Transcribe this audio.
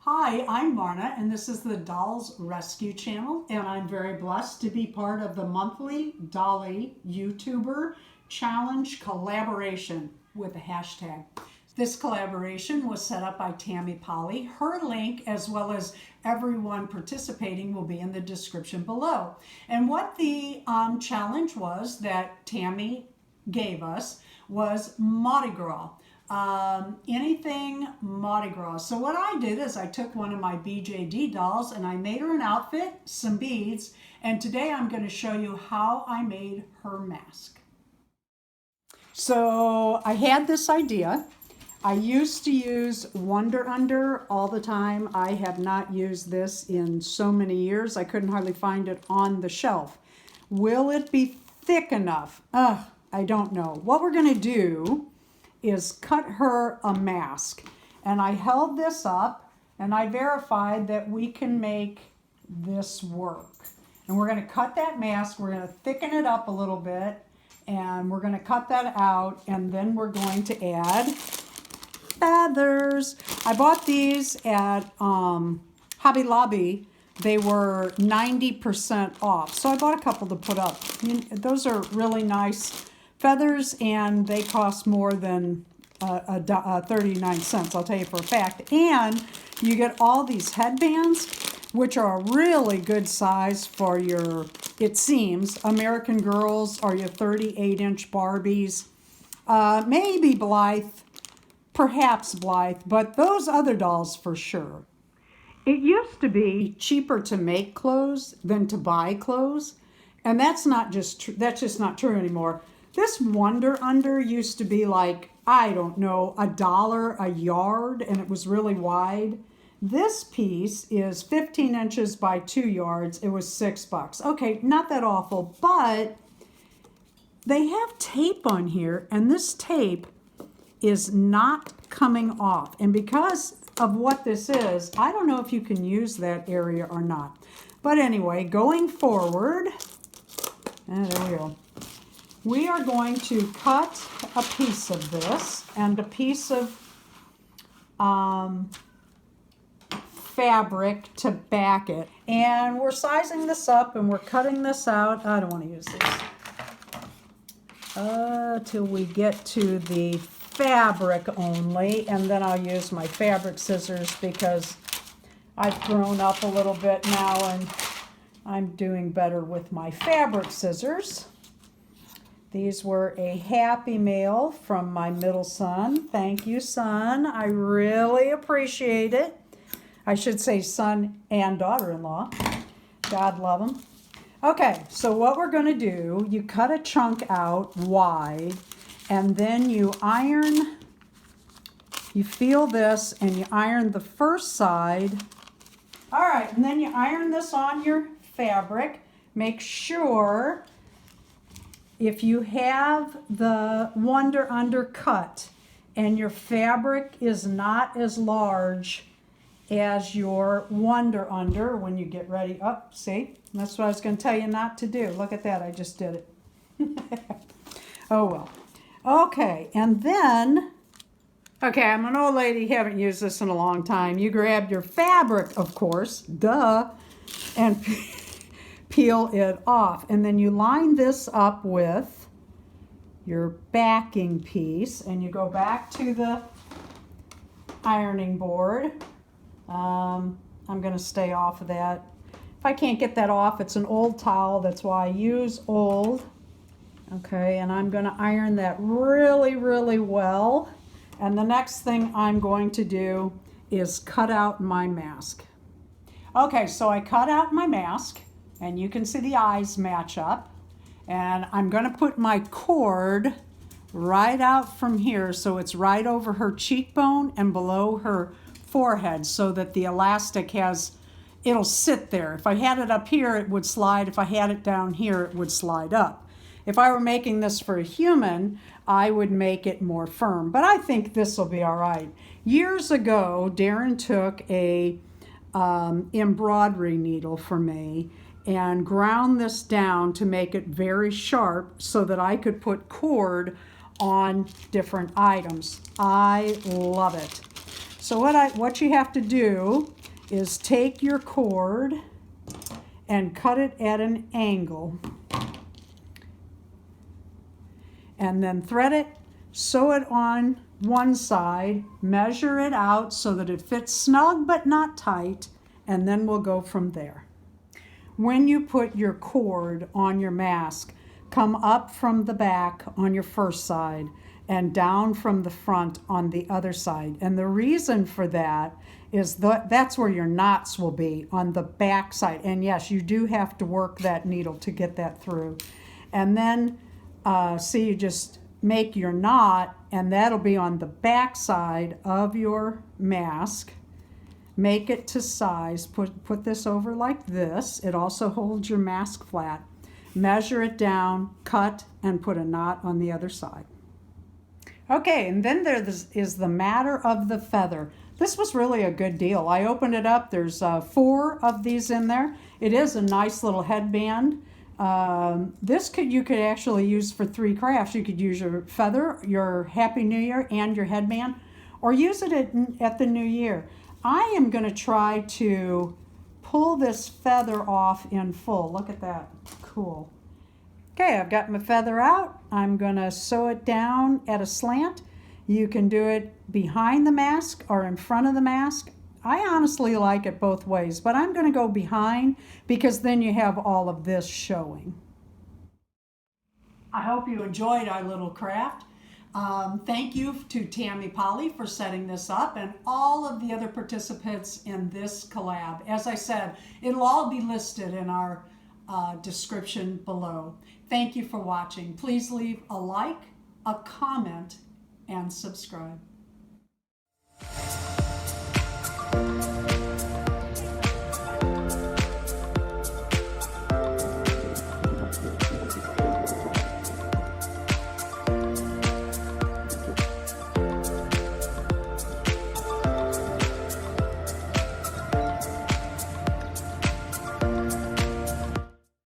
Hi, I'm Marna, and this is the Dolls Rescue Channel, and I'm very blessed to be part of the monthly Dolly YouTuber Challenge collaboration with the hashtag. This collaboration was set up by Tammy Powley. Her link, as well as everyone participating, will be in the description below. And what the challenge was that Tammy gave us was Mardi Gras. Anything Mardi Gras. So what I did is I took one of my BJD dolls and I made her an outfit, some beads, and today I'm going to show you how I made her mask. So I had this idea. I used to use Wonder Under all the time. I have not used this in so many years. I couldn't hardly find it on the shelf. Will it be thick enough? I don't know. What we're going to do is cut her a mask. And I held this up and I verified that we can make this work. And we're going to cut that mask, we're going to thicken it up a little bit, and we're going to cut that out, and then we're going to add feathers. I bought these at Hobby Lobby. They were 90% off. So I bought a couple to put up. I mean, those are really nice feathers, and they cost more than 39 cents, I'll tell you for a fact. And you get all these headbands, which are a really good size for your, it seems, American Girls or your 38-inch Barbies. Maybe Blythe, perhaps Blythe, but those other dolls for sure. It used to be cheaper to make clothes than to buy clothes, and that's just not true anymore. This Wonder Under used to be like, I don't know, $1 a yard, and it was really wide. This piece is 15 inches by 2 yards. It was $6. Okay, not that awful, but they have tape on here, and this tape is not coming off. And because of what this is, I don't know if you can use that area or not. But anyway, going forward, there we go. We are going to cut a piece of this and a piece of fabric to back it. And we're sizing this up and we're cutting this out. I don't want to use this. Till we get to the fabric only. And then I'll use my fabric scissors because I've grown up a little bit now and I'm doing better with my fabric scissors. These were a Happy Mail from my middle son. Thank you, son. I really appreciate it. I should say son and daughter-in-law. God love them. Okay, so what we're going to do, you cut a chunk out wide, and then you iron, you feel this, and you iron the first side. All right, and then you iron this on your fabric. Make sure if you have the Wonder Under cut and your fabric is not as large as your Wonder Under when you get ready. Oh, see? That's what I was going to tell you not to do. Look at that. I just did it. Oh, well. Okay, and then, okay, I'm an old lady, haven't used this in a long time. You grab your fabric, of course, duh, and peel it off. And then you line this up with your backing piece and you go back to the ironing board. I'm going to stay off of that. If I can't get that off, it's an old towel. That's why I use old. Okay, and I'm going to iron that really, really well. And the next thing I'm going to do is cut out my mask. Okay, so I cut out my mask. And you can see the eyes match up. And I'm going to put my cord right out from here so it's right over her cheekbone and below her forehead so that the elastic it'll sit there. If I had it up here, it would slide. If I had it down here, it would slide up. If I were making this for a human, I would make it more firm. But I think this will be all right. Years ago, Darren took a embroidery needle for me and ground this down to make it very sharp so that I could put cord on different items. I love it. So what you have to do is take your cord and cut it at an angle. And then thread it, sew it on one side, measure it out so that it fits snug but not tight, and then we'll go from there. When you put your cord on your mask, come up from the back on your first side and down from the front on the other side. And the reason for that is that's where your knots will be, on the back side. And yes, you do have to work that needle to get that through. And then see, you just make your knot, and that'll be on the back side of your mask. Make it to size. Put this over like this. It also holds your mask flat. Measure it down, cut, and put a knot on the other side. Okay, and then there is the matter of the feather. This was really a good deal. I opened it up. There's 4 of these in there. It is a nice little headband. You could actually use for 3 crafts. You could use your feather, your Happy New Year, and your headband, or use it at the New Year. I am going to try to pull this feather off in full. Look at that. Cool. Okay, I've got my feather out. I'm going to sew it down at a slant. You can do it behind the mask or in front of the mask. I honestly like it both ways, but I'm going to go behind because then you have all of this showing. I hope you enjoyed our little craft. Thank you to Tammy Powley for setting this up, and all of the other participants in this collab. As I said, it'll all be listed in our description below. Thank you for watching. Please leave a like, a comment, and subscribe.